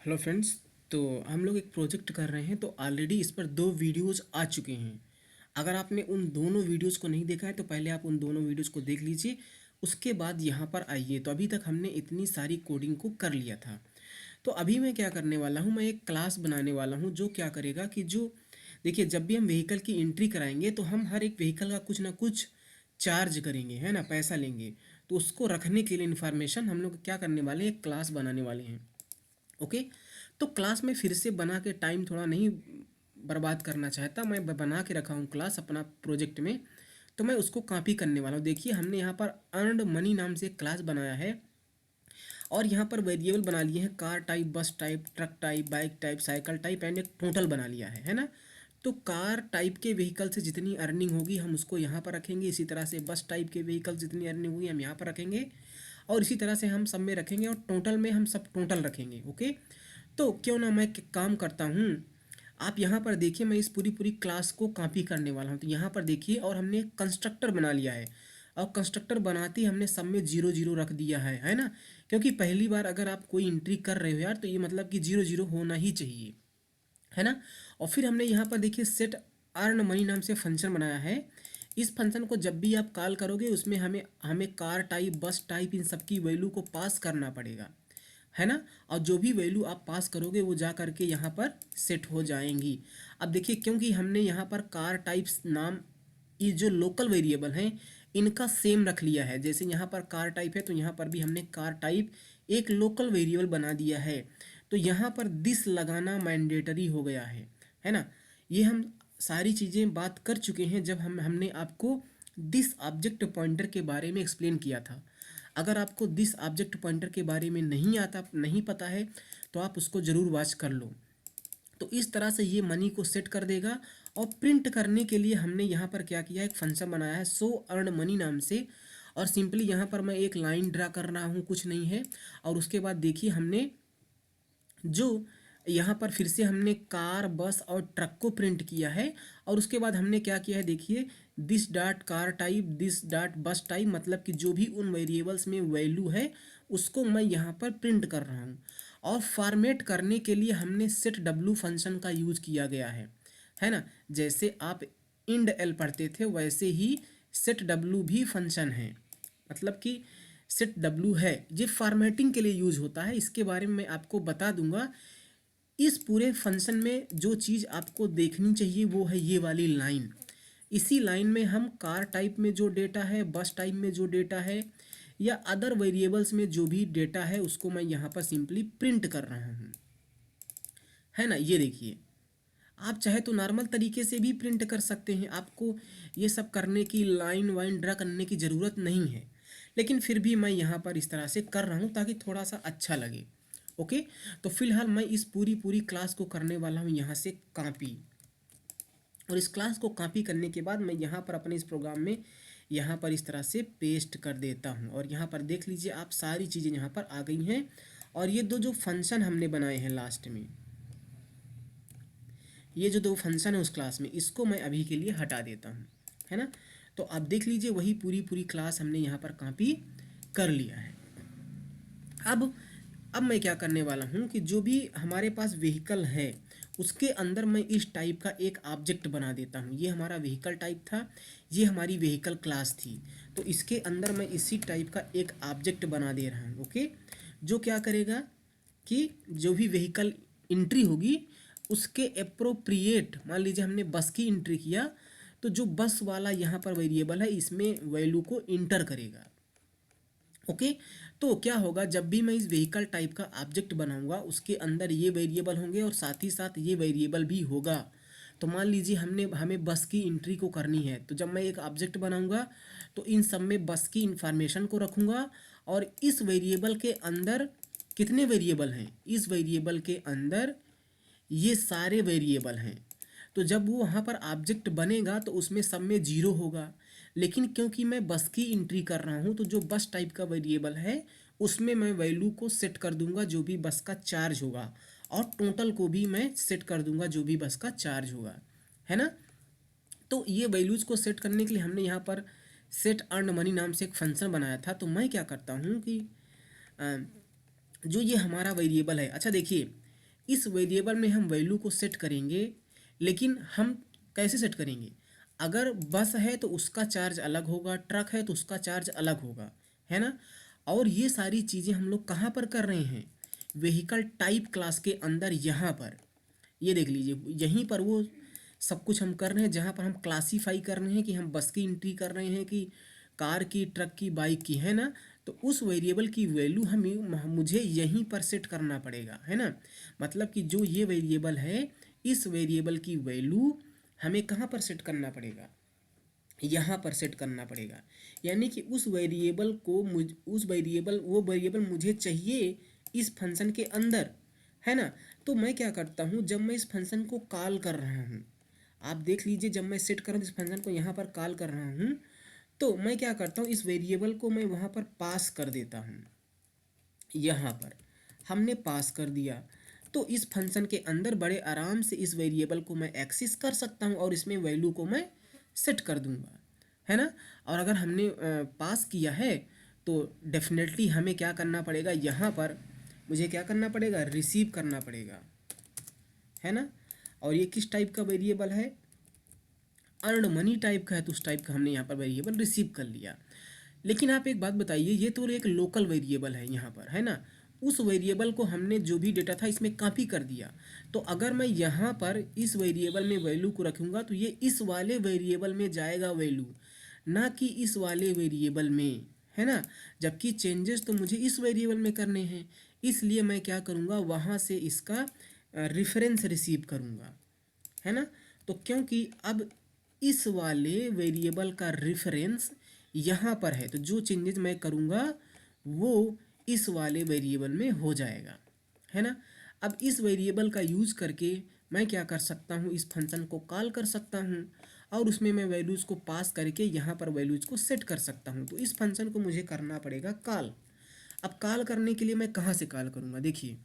Hello friends. तो हम लोग एक प्रोजेक्ट कर रहे हैं, तो ऑलरेडी इस पर 2 वीडियोज़ आ चुके हैं। अगर आपने उन दोनों वीडियोज़ को नहीं देखा है तो पहले आप उन दोनों वीडियोज़ को देख लीजिए, उसके बाद यहाँ पर आइए। तो अभी तक हमने इतनी सारी कोडिंग को कर लिया था। तो अभी मैं क्या करने वाला हूँ, मैं एक क्लास बनाने वाला हूँ जो क्या करेगा कि जो देखिए, जब भी हम व्हीकल की एंट्री कराएंगे तो हम हर एक व्हीकल का कुछ ना कुछ चार्ज करेंगे, है ना, पैसा लेंगे। तो उसको रखने के लिए इन्फॉर्मेशन हम लोग क्या करने वाले हैं, एक क्लास बनाने वाले हैं। ओके। तो क्लास में फिर से बना के टाइम थोड़ा नहीं बर्बाद करना चाहता, मैं बना के रखा हूँ क्लास अपना प्रोजेक्ट में। तो मैं उसको कॉपी करने वाला हूँ। देखिए, हमने यहाँ पर अर्नड मनी नाम से एक क्लास बनाया है और यहाँ पर वेरिएबल बना लिए हैं, कार टाइप, बस type, truck type, bike type, cycle type and एक टोटल बना लिया है ना। तो कार टाइप के व्हीकल से जितनी अर्निंग होगी हम उसको यहाँ पर रखेंगे। इसी तरह से बस टाइप के व्हीकल जितनी अर्निंग होगी हम यहाँ पर रखेंगे, और इसी तरह से हम सब में रखेंगे, और टोटल में हम सब टोटल रखेंगे। ओके। तो क्यों ना मैं काम करता हूँ, आप यहाँ पर देखिए, मैं इस पूरी पूरी क्लास को कॉपी करने वाला हूँ। तो यहाँ पर देखिए, और हमने कंस्ट्रक्टर बना लिया है, और कंस्ट्रक्टर बनाते ही हमने सब में 0 0 रख दिया है ना। क्योंकि पहली बार अगर आप कोई एंट्री कर रहे हो यार, तो ये मतलब कि 0 0 होना ही चाहिए, है ना। और फिर हमने यहाँ पर देखिए सेट अर्न मनी नाम से फंक्शन बनाया है। इस फंक्शन को जब भी आप कॉल करोगे उसमें हमें हमें कार टाइप, बस टाइप, इन सब की वैल्यू को पास करना पड़ेगा, है ना। और जो भी वैल्यू आप पास करोगे वो जा करके यहाँ पर सेट हो जाएंगी। अब देखिए, क्योंकि हमने यहाँ पर कार टाइप्स नाम, ये जो लोकल वेरिएबल हैं, इनका सेम रख लिया है। जैसे यहाँ पर कार टाइप है तो यहाँ पर भी हमने कार टाइप एक लोकल वेरिएबल बना दिया है। तो यहाँ पर दिस लगाना मैंडेटरी हो गया है ना। ये हम सारी चीज़ें बात कर चुके हैं जब हमने आपको दिस ऑब्जेक्ट पॉइंटर के बारे में एक्सप्लेन किया था। अगर आपको दिस ऑब्जेक्ट पॉइंटर के बारे में नहीं पता है तो आप उसको ज़रूर वॉच कर लो। तो इस तरह से ये मनी को सेट कर देगा। और प्रिंट करने के लिए हमने यहाँ पर क्या किया, एक फंक्शन बनाया है सो अर्न मनी नाम से। और सिंपली यहाँ पर मैं एक लाइन ड्रा कर रहा हूँ, कुछ नहीं है। और उसके बाद देखिए, हमने जो यहाँ पर फिर से हमने कार, बस और ट्रक को प्रिंट किया है। और उसके बाद हमने क्या किया है, देखिए, this dot car type, this dot बस टाइप, मतलब कि जो भी उन वेरिएबल्स में वैल्यू है उसको मैं यहाँ पर प्रिंट कर रहा हूँ। और फॉर्मेट करने के लिए हमने सेट डब्ल्यू फंक्शन का यूज किया गया है ना। जैसे आप इंड एल पढ़ते थे वैसे ही सेट डब्ल्यू भी फंक्शन है, मतलब कि सेट डब्ल्यू है, ये फॉर्मेटिंग के लिए यूज होता है। इसके बारे में मैं आपको बता दूंगा। इस पूरे फंक्शन में जो चीज़ आपको देखनी चाहिए वो है ये वाली लाइन। इसी लाइन में हम कार टाइप में जो डेटा है, बस टाइप में जो डेटा है, या अदर वेरिएबल्स में जो भी डेटा है उसको मैं यहाँ पर सिंपली प्रिंट कर रहा हूँ, है ना। ये देखिए, आप चाहे तो नॉर्मल तरीके से भी प्रिंट कर सकते हैं, आपको ये सब करने की, लाइन वाइन ड्रा करने की ज़रूरत नहीं है। लेकिन फिर भी मैं यहाँ पर इस तरह से कर रहा हूँ ताकि थोड़ा सा अच्छा लगे। ओके। तो फिलहाल मैं इस पूरी पूरी क्लास को करने वाला हूँ यहाँ से कॉपी। और इस क्लास को कॉपी करने के बाद मैं यहाँ पर अपने इस प्रोग्राम में यहाँ पर इस तरह से पेस्ट कर देता हूँ। और यहाँ पर देख लीजिए, आप सारी चीज़ें यहाँ पर आ गई हैं। और ये दो जो फंक्शन हमने बनाए हैं लास्ट में, ये जो दो फंक्शन है उस क्लास में, इसको मैं अभी के लिए हटा देता हूँ, है ना। तो आप देख लीजिए, वही पूरी पूरी क्लास हमने यहाँ पर कॉपी कर लिया है। अब मैं क्या करने वाला हूँ कि जो भी हमारे पास व्हीकल है उसके अंदर मैं इस टाइप का एक ऑब्जेक्ट बना देता हूँ। ये हमारा व्हीकल टाइप था, ये हमारी व्हीकल क्लास थी। तो इसके अंदर मैं इसी टाइप का एक ऑब्जेक्ट बना दे रहा हूँ। ओके। जो क्या करेगा कि जो भी व्हीकल एंट्री होगी उसके अप्रोप्रिएट, मान लीजिए हमने बस की एंट्री किया तो जो बस वाला यहाँ पर वेरिएबल है इसमें वैल्यू को इंटर करेगा। ओके। तो क्या होगा, जब भी मैं इस व्हीकल टाइप का ऑब्जेक्ट बनाऊंगा उसके अंदर ये वेरिएबल होंगे और साथ ही साथ ये वेरिएबल भी होगा। तो मान लीजिए हमें बस की एंट्री को करनी है, तो जब मैं एक ऑब्जेक्ट बनाऊंगा तो इन सब में बस की इंफॉर्मेशन को रखूंगा। और इस वेरिएबल के अंदर कितने वेरिएबल हैं, इस वेरिएबल के अंदर ये सारे वेरिएबल हैं। तो जब वो वहाँ पर ऑब्जेक्ट बनेगा तो उसमें सब में 0 होगा। लेकिन क्योंकि मैं बस की एंट्री कर रहा हूँ तो जो बस टाइप का वेरिएबल है उसमें मैं वैल्यू को सेट कर दूंगा जो भी बस का चार्ज होगा, और टोटल को भी मैं सेट कर दूंगा जो भी बस का चार्ज होगा, है ना। तो ये वैल्यूज़ को सेट करने के लिए हमने यहाँ पर सेट अर्न मनी नाम से एक फंक्शन बनाया था। तो मैं क्या करता हूँ कि जो ये हमारा वेरिएबल है, अच्छा देखिए, इस वेरिएबल में हम वैल्यू को सेट करेंगे, लेकिन हम कैसे सेट करेंगे? अगर बस है तो उसका चार्ज अलग होगा, ट्रक है तो उसका चार्ज अलग होगा, है ना। और ये सारी चीज़ें हम लोग कहाँ पर कर रहे हैं? व्हीकल टाइप क्लास के अंदर, यहाँ पर ये देख लीजिए, यहीं पर वो सब कुछ हम कर रहे हैं, जहाँ पर हम क्लासीफाई कर रहे हैं कि हम बस की एंट्री कर रहे हैं कि कार की, ट्रक की, बाइक की, है ना। तो उस वेरिएबल की वैल्यू हमें मुझे यहीं पर सेट करना पड़ेगा, है ना। मतलब कि जो ये वेरिएबल है, इस वेरिएबल की वैल्यू हमें कहाँ पर सेट करना पड़ेगा? यहाँ पर सेट करना पड़ेगा। यानी कि उस वेरिएबल को वो वेरिएबल मुझे चाहिए इस फंक्शन के अंदर, है ना। तो मैं क्या करता हूँ, जब मैं इस फंक्शन को कॉल कर रहा हूँ, आप देख लीजिए, जब मैं सेट कर रहा हूँ इस फंक्शन को, यहाँ पर कॉल कर रहा हूँ, तो मैं क्या करता हूँ, इस वेरिएबल को मैं वहाँ पर पास कर देता हूँ। यहाँ पर हमने पास कर दिया, तो इस फंक्शन के अंदर बड़े आराम से इस वेरिएबल को मैं एक्सेस कर सकता हूँ और इसमें वैल्यू को मैं सेट कर दूंगा, है ना। और अगर हमने पास किया है तो डेफिनेटली हमें क्या करना पड़ेगा, यहाँ पर मुझे क्या करना पड़ेगा, रिसीव करना पड़ेगा, है ना। और ये किस टाइप का वेरिएबल है? अर्न मनी टाइप का है, तो उस टाइप का हमने यहाँ पर वेरिएबल रिसीव कर लिया। लेकिन आप एक बात बताइए, ये तो एक लोकल वेरिएबल है यहाँ पर, है ना। उस वेरिएबल को हमने जो भी डेटा था इसमें कॉपी कर दिया, तो अगर मैं यहाँ पर इस वेरिएबल में वैल्यू को रखूँगा तो ये इस वाले वेरिएबल में जाएगा वैल्यू, ना कि इस वाले वेरिएबल में, है ना। जबकि चेंजेस तो मुझे इस वेरिएबल में करने हैं, इसलिए मैं क्या करूँगा, वहाँ से इसका रेफरेंस रिसीव करूँगा, है ना। तो क्योंकि अब इस वाले वेरिएबल का रेफरेंस यहाँ पर है, तो जो चेंजेस मैं करूँगा वो इस वाले वेरिएबल में हो जाएगा, है ना। अब इस वेरिएबल का यूज़ करके मैं क्या कर सकता हूँ, इस फंक्शन को कॉल कर सकता हूँ और उसमें मैं वैल्यूज़ को पास करके यहाँ पर वैल्यूज़ को सेट कर सकता हूँ। तो इस फंक्शन को मुझे करना पड़ेगा कॉल। अब कॉल करने के लिए मैं कहाँ से कॉल करूँगा? देखिए,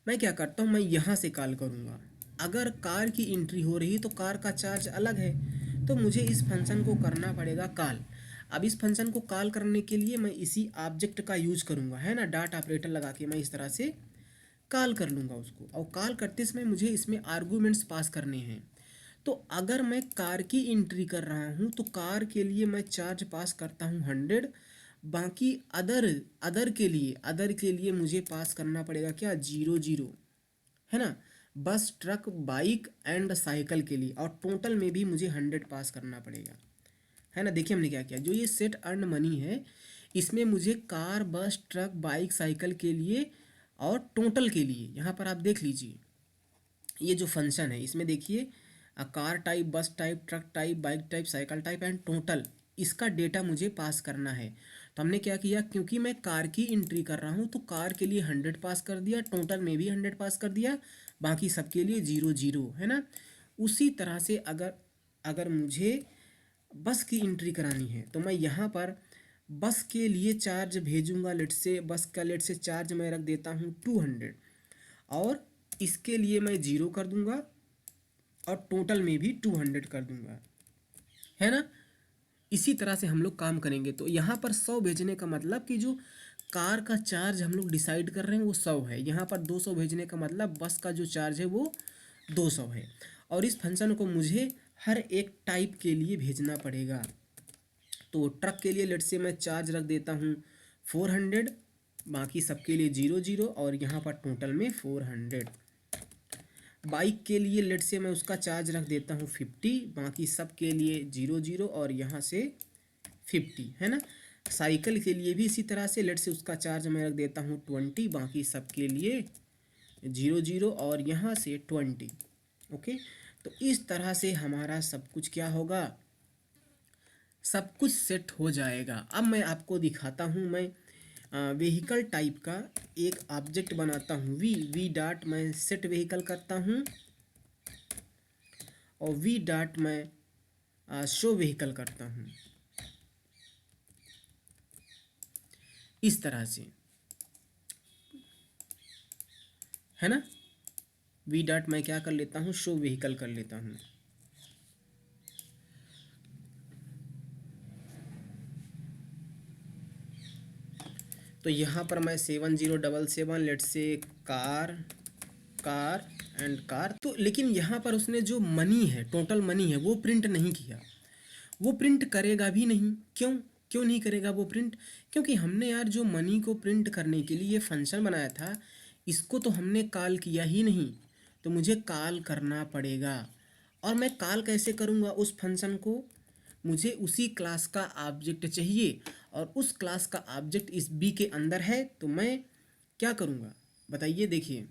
मैं क्या करता हूँ, मैं यहाँ से कॉल करूँगा। अगर कार की एंट्री हो रही तो कार का चार्ज अलग है, तो मुझे इस फंक्शन को करना पड़ेगा कॉल। अब इस फंक्शन को कॉल करने के लिए मैं इसी ऑब्जेक्ट का यूज़ करूँगा, है ना। डॉट ऑपरेटर लगा के मैं इस तरह से कॉल कर लूँगा उसको, और कॉल करते समय मुझे इसमें आर्गूमेंट्स पास करने हैं। तो अगर मैं कार की एंट्री कर रहा हूँ तो कार के लिए मैं चार्ज पास करता हूँ 100। बाकी अदर के लिए मुझे पास करना पड़ेगा क्या, 0 0, है ना। बस, ट्रक, बाइक एंड साइकिल के लिए, और टोटल में भी मुझे 100 पास करना पड़ेगा, है ना। देखिए हमने क्या किया, जो ये सेट अर्न मनी है इसमें मुझे कार, बस, ट्रक, बाइक, साइकिल के लिए और टोटल के लिए, यहाँ पर आप देख लीजिए ये जो फंक्शन है इसमें देखिए, कार टाइप, बस type, truck type, bike type, cycle type and total, इसका डेटा मुझे पास करना है। तो हमने क्या किया, क्योंकि मैं कार की एंट्री कर रहा हूँ तो कार के लिए 100 पास कर दिया, टोटल में भी 100 पास कर दिया, बाकी सबके लिए 0 0, है ना। उसी तरह से अगर अगर मुझे बस की एंट्री करानी है तो मैं यहाँ पर बस के लिए चार्ज भेजूंगा, लेट से बस का लेट से चार्ज मैं रख देता हूँ 200, और इसके लिए मैं 0 कर दूंगा और टोटल में भी 200 कर दूंगा, है ना। इसी तरह से हम लोग काम करेंगे। तो यहाँ पर 100 भेजने का मतलब कि जो कार का चार्ज हम लोग डिसाइड कर रहे हैं वो 100 है, यहाँ पर 200 भेजने का मतलब बस का जो चार्ज है वो 200 है। और इस फंक्शन को मुझे हर एक टाइप के लिए भेजना पड़ेगा। तो ट्रक के लिए लेट से मैं चार्ज रख देता हूँ 400, बाकी सबके लिए 0 0, और यहाँ पर टोटल में 400। बाइक के लिए लेट से मैं उसका चार्ज रख देता हूँ 50, बाकी सब के लिए 0 0, और यहाँ से 50, है ना। साइकिल के लिए भी इसी तरह से लेट से उसका चार्ज मैं रख देता हूँ 20, बाकी सब के लिए 0 0, और यहाँ से 20। ओके, तो इस तरह से हमारा सब कुछ क्या होगा, सब कुछ सेट हो जाएगा। अब मैं आपको दिखाता हूँ, मैं व्हीकल टाइप का एक ऑब्जेक्ट बनाता हूँ, वी डॉट मैं सेट व्हीकल करता हूँ, और वी डॉट मैं शो व्हीकल करता हूँ, इस तरह से, है ना। वी डॉट मैं क्या कर लेता हूँ, शो व्हीकल कर लेता हूँ। तो यहाँ पर मैं 7077 लेट से कार कार एंड कार। तो लेकिन यहाँ पर उसने जो मनी है, टोटल मनी है, वो प्रिंट नहीं किया। वो प्रिंट करेगा भी नहीं। क्यों क्यों नहीं करेगा वो प्रिंट? क्योंकि हमने यार जो मनी को प्रिंट करने के लिए ये फंक्शन बनाया था, इसको तो हमने कॉल किया ही नहीं। तो मुझे कॉल करना पड़ेगा। और मैं कॉल कैसे करूँगा उस फंक्शन को? मुझे उसी क्लास का ऑब्जेक्ट चाहिए, और उस क्लास का ऑब्जेक्ट इस बी के अंदर है। तो मैं क्या करूँगा बताइए? देखिए,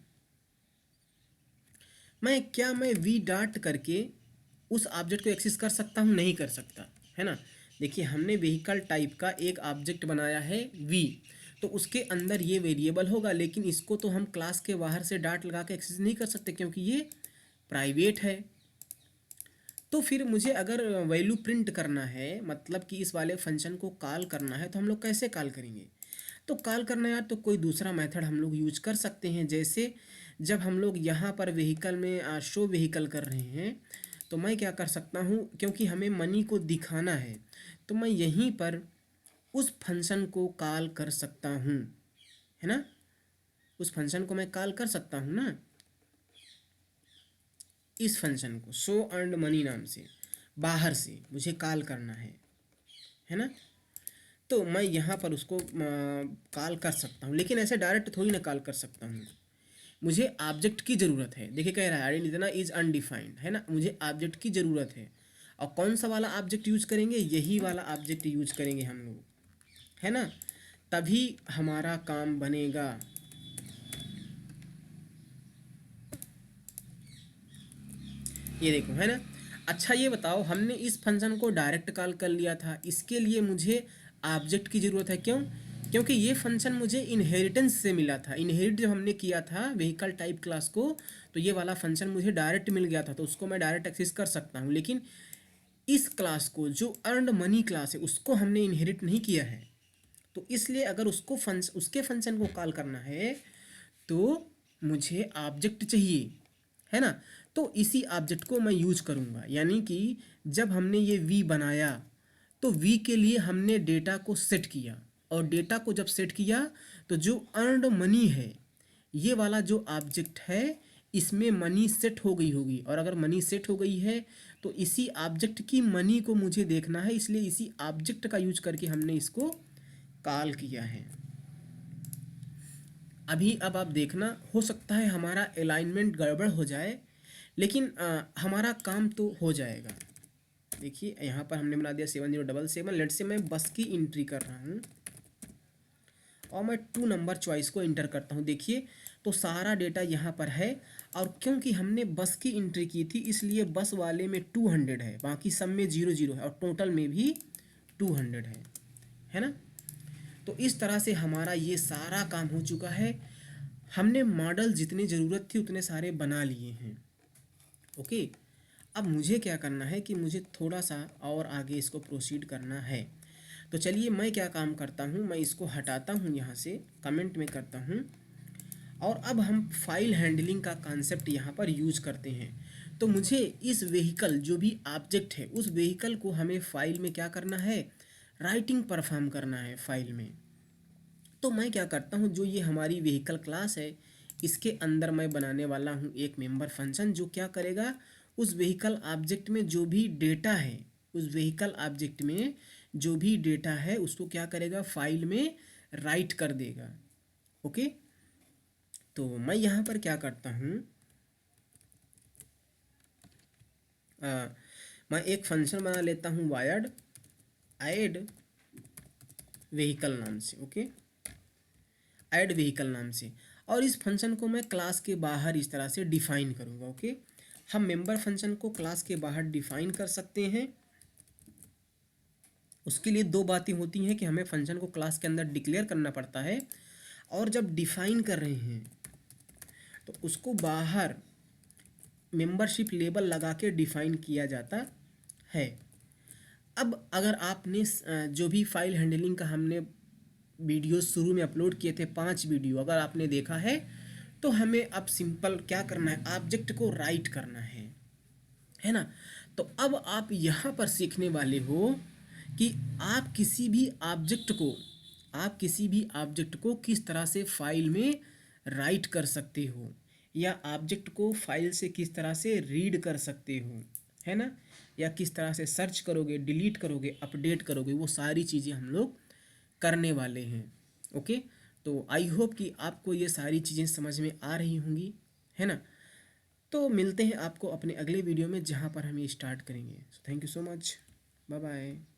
मैं वी डॉट करके उस ऑब्जेक्ट को एक्सेस कर सकता हूँ? नहीं कर सकता, है ना। देखिए, हमने व्हीकल टाइप का एक ऑब्जेक्ट बनाया है वी, तो उसके अंदर ये वेरिएबल होगा, लेकिन इसको तो हम क्लास के बाहर से डॉट लगा के एक्सेस नहीं कर सकते, क्योंकि ये प्राइवेट है। तो फिर मुझे अगर वैल्यू प्रिंट करना है, मतलब कि इस वाले फंक्शन को कॉल करना है, तो हम लोग कैसे कॉल करेंगे? तो कॉल करना यार, तो कोई दूसरा मेथड हम लोग यूज कर सकते हैं। जैसे जब हम लोग यहाँ पर व्हीकल में शो व्हीकल कर रहे हैं, तो मैं क्या कर सकता हूँ, क्योंकि हमें मनी को दिखाना है, तो मैं यहीं पर उस फंक्शन को कॉल कर सकता हूँ, है ना। उस फंक्शन को मैं कॉल कर सकता हूँ ना, इस फंक्शन को शो अर्नड मनी नाम से बाहर से मुझे कॉल करना है ना। तो मैं यहाँ पर उसको कॉल कर सकता हूँ, लेकिन ऐसे डायरेक्ट थोड़ी ना कॉल कर सकता हूँ। मुझे ऑब्जेक्ट की ज़रूरत है। देखिए, कह रहा है आइडेंटिटी देना इज़ अनडिफाइंड, है ना। मुझे ऑब्जेक्ट की ज़रूरत है, और कौन सा वाला ऑब्जेक्ट यूज करेंगे? यही वाला ऑब्जेक्ट यूज करेंगे हम लोग, है ना। तभी हमारा काम बनेगा। ये देखो, है ना। अच्छा, ये बताओ, हमने इस फंक्शन को डायरेक्ट कॉल कर लिया था, इसके लिए मुझे ऑब्जेक्ट की ज़रूरत है। क्यों? क्योंकि ये फंक्शन मुझे इनहेरिटेंस से मिला था। इनहेरिट जब हमने किया था व्हीकल टाइप क्लास को, तो ये वाला फंक्शन मुझे डायरेक्ट मिल गया था, तो उसको मैं डायरेक्ट एक्सेस कर सकता हूँ। लेकिन इस क्लास को, जो अर्नड मनी क्लास है, उसको हमने इनहेरिट नहीं किया है। तो इसलिए अगर उसके फंक्शन को कॉल करना है, तो मुझे ऑब्जेक्ट चाहिए, है ना। तो इसी ऑब्जेक्ट को मैं यूज करूँगा। यानी कि जब हमने ये वी बनाया, तो वी के लिए हमने डेटा को सेट किया, और डेटा को जब सेट किया, तो जो अर्नड मनी है, ये वाला जो ऑब्जेक्ट है, इसमें मनी सेट हो गई होगी। और अगर मनी सेट हो गई है, तो इसी ऑब्जेक्ट की मनी को मुझे देखना है, इसलिए इसी ऑब्जेक्ट का यूज करके हमने इसको कॉल किया है। अब आप देखना, हो सकता है हमारा अलाइनमेंट गड़बड़ हो जाए, लेकिन हमारा काम तो हो जाएगा। देखिए, यहाँ पर हमने बना दिया 7077। लेट से मैं बस की एंट्री कर रहा हूँ, और मैं 2 नंबर चॉइस को इंटर करता हूँ। देखिए, तो सारा डेटा यहाँ पर है, और क्योंकि हमने बस की एंट्री की थी, इसलिए बस वाले में 200 है, बाकी सब में 00 है, और टोटल में भी 200 है ना। तो इस तरह से हमारा ये सारा काम हो चुका है। हमने मॉडल जितनी ज़रूरत थी उतने सारे बना लिए हैं। ओके, अब मुझे क्या करना है कि मुझे थोड़ा सा और आगे इसको प्रोसीड करना है। तो चलिए, मैं क्या काम करता हूँ, मैं इसको हटाता हूँ यहाँ से, कमेंट में करता हूँ, और अब हम फाइल हैंडलिंग का कॉन्सेप्ट यहाँ पर यूज करते हैं। तो मुझे इस व्हीकल, जो भी ऑब्जेक्ट है, उस व्हीकल को हमें फाइल में क्या करना है? राइटिंग परफॉर्म करना है फाइल में। तो मैं क्या करता हूँ, जो ये हमारी व्हीकल क्लास है, इसके अंदर मैं बनाने वाला हूँ एक मेंबर फंक्शन, जो क्या करेगा, उस व्हीकल ऑब्जेक्ट में जो भी डेटा है, उस व्हीकल ऑब्जेक्ट में जो भी डेटा है, उसको क्या करेगा, फाइल में राइट कर देगा। ओके, तो मैं यहाँ पर क्या करता हूँ, मैं एक फंक्शन बना लेता हूँ वायर्ड ऐड व्हीकल नाम से। ओके, ऐड व्हीकल नाम से, और इस फंक्शन को मैं क्लास के बाहर इस तरह से डिफाइन करूँगा। ओके, हम मेंबर फंक्शन को क्लास के बाहर डिफाइन कर सकते हैं। उसके लिए दो बातें होती हैं कि हमें फंक्शन को क्लास के अंदर डिक्लेयर करना पड़ता है, और जब डिफाइन कर रहे हैं तो उसको बाहर मेंबरशिप लेबल लगा के डिफाइन किया जाता है। अब अगर आपने जो भी फाइल हैंडलिंग का हमने वीडियो शुरू में अपलोड किए थे, 5 वीडियो अगर आपने देखा है, तो हमें अब सिंपल क्या करना है, ऑब्जेक्ट को राइट करना है ना। तो अब आप यहाँ पर सीखने वाले हो कि आप किसी भी ऑब्जेक्ट को किस तरह से फाइल में राइट कर सकते हो। या ऑब्जेक्ट को फाइल से किस तरह से रीड कर सकते हो, है ना, या किस तरह से सर्च करोगे, डिलीट करोगे, अपडेट करोगे, वो सारी चीज़ें हम लोग करने वाले हैं। ओके, तो आई होप कि आपको ये सारी चीज़ें समझ में आ रही होंगी, है ना। तो मिलते हैं आपको अपने अगले वीडियो में जहाँ पर हम ये स्टार्ट करेंगे। Thank you so much, bye bye.